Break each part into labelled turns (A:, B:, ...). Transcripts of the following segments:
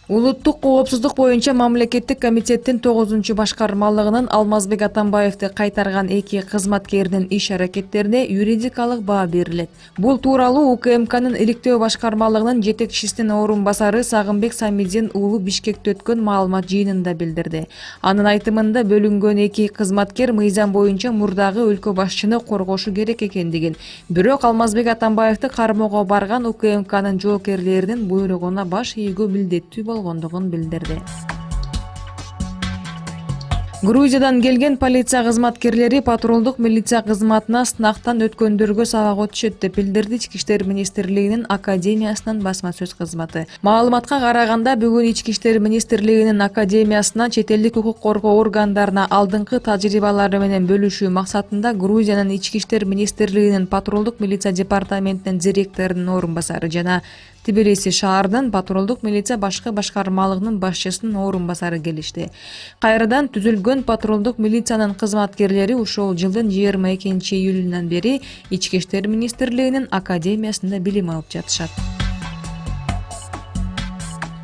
A: Улуттук коопсуздук боюнча мамлекеттик комитеттин 9-башкармалыгынын Алмазбек Атамбаевди кайтарган эки кызматкердин иш-аракеттерине юридикалык баа берилет. Бул тууралуу УКМКнын иликтөө башкармалыгынын жетекчисинин орун басары Сагынбек Самидин уулу Бишкекте өткөн маалымат жыйынында билдирди. Анын айтымында бөлүнгөн эки кызматкер мыйзам боюнча мурдагы өлкө башчыны коргошу керек экендигин, бирок Алмазбек Атамбаевди кармоого барган УКМКнын жоокерлеринин буйругуна баш ийүүгө милдеттүү болгондугун билдирди. Грузиядан келген полиция кызматкерлери патрулдук милиция кызматына сынактан өткөндөргө сабак өтүшөт деп билдирди Ички иштер министрлигинин академиясынын басма сөз кызматы. Маалыматка караганда, бүгүн Ички иштер министрлигинин академиясына чет элдик укук коргоо органдарына алдыңкы тажрыйбалары менен бөлүшүү максатында Грузиянын Ички иштер министрлигинин патрулдук милиция департаментинин директорунун орун басары жана Тбилиси шаардын патрулдук милиция башкы башкармалыгынын башчысынын орун басары келишти. Кайрадан түзүлгөн патрулдук милициянын кызматкерлери ушул жылдын 22-июлунан бери Ички иштер министрлигинин академиясында билим алып жатышат.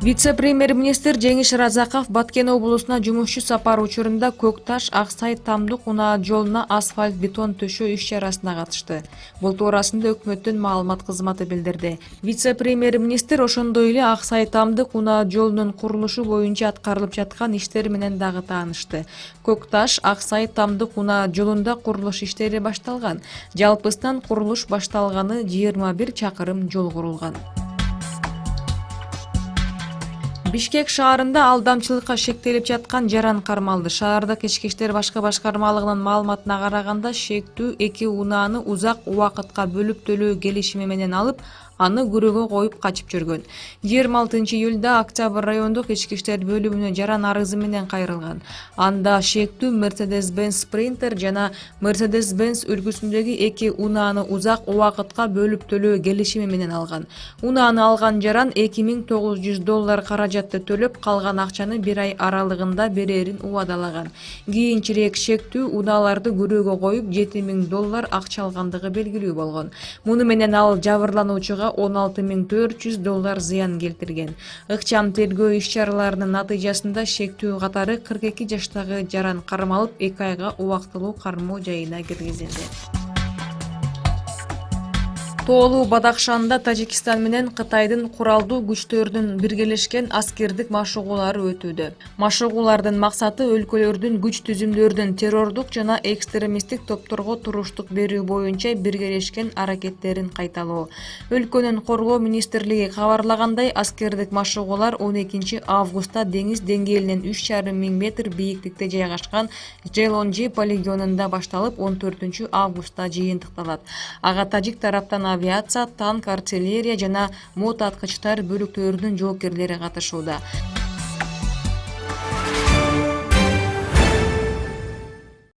A: Вице-премьер-министр Жеңиш Разаков Баткен облусуна жумушчу сапар учурунда Көкташ Аксай Тамдык унаа жолуна асфальт бетон төшөө иш-чарасына катышты. Бул туурасында өкмөттүн маалымат кызматы билдирди. Вице-премьер-министр ошондой эле Аксай Тамдык унаа жолунун курулушу боюнча аткарылып жаткан иштер менен дагы таанышты. Көкташ Аксай Тамдык унаа жолунда курулуш иштери башталган. Жалпысынан курулуш башталганы 21 чакырым жол курулган. Бишкек шаарында алдамчылыкка шектелип жаткан жаран кармалды. Шаардык ички иштер башкы башкармалыгынын маалыматына караганда, шектүү эки унааны узак убакытка бөлүп төлөө келишими менен алып, аны күрөөгө коюп качып жүргөн. 26-июлда Октябрь райондук ички иштер бөлүмүнө жаран арызы менен кайрылган. Анда шектүү Mercedes-Benz Sprinter жана Mercedes-Benz үлгүсүндөгү эки унааны узак убакытка бөлүп төлөө келишими менен алган. Унааны алган жаран $2900 каражатты төлөп, калган акчаны 1 ай аралыгында берерин убадалаган. Кийинчерээк шектүү унааларды күрөөгө коюп $7000 акча алгандыгы белгилүү болгон. Муну менен ал жабырлануучуга $16400 зыян келтирген. Ыкчам тергөө иш-чараларынын натыйжасында шектүү катары 42 жаштагы жаран кармалып, 2 айга убактылуу кармоо жайына киргизилди. Тоолуу Бадахшанда Тажикстан менен Кытайдын куралдуу күчтөрүнүн биргелешкен аскердик машыгуулары өтүүдө. Машыгуулардын максаты өлкөлөрдүн күч түзүмдөрүнүн террордук жана экстремисттик топторго туруштук берүү боюнча биргелешкен аракеттерин кайталоо. Өлкөнүн коргоо министрлиги кабарлагандай, аскердик машыгуулар 12 августта деңиз деңгээлинен 3,5 метр бийиктикте жайгашкан Желонжи полигонунда башталып, 14 августта жыйынтыкталат. Ага тажик тараптан авиация, танк, артиллерия жана мото аткычтар бөлүктөрүнүн жоокерлери катышууда.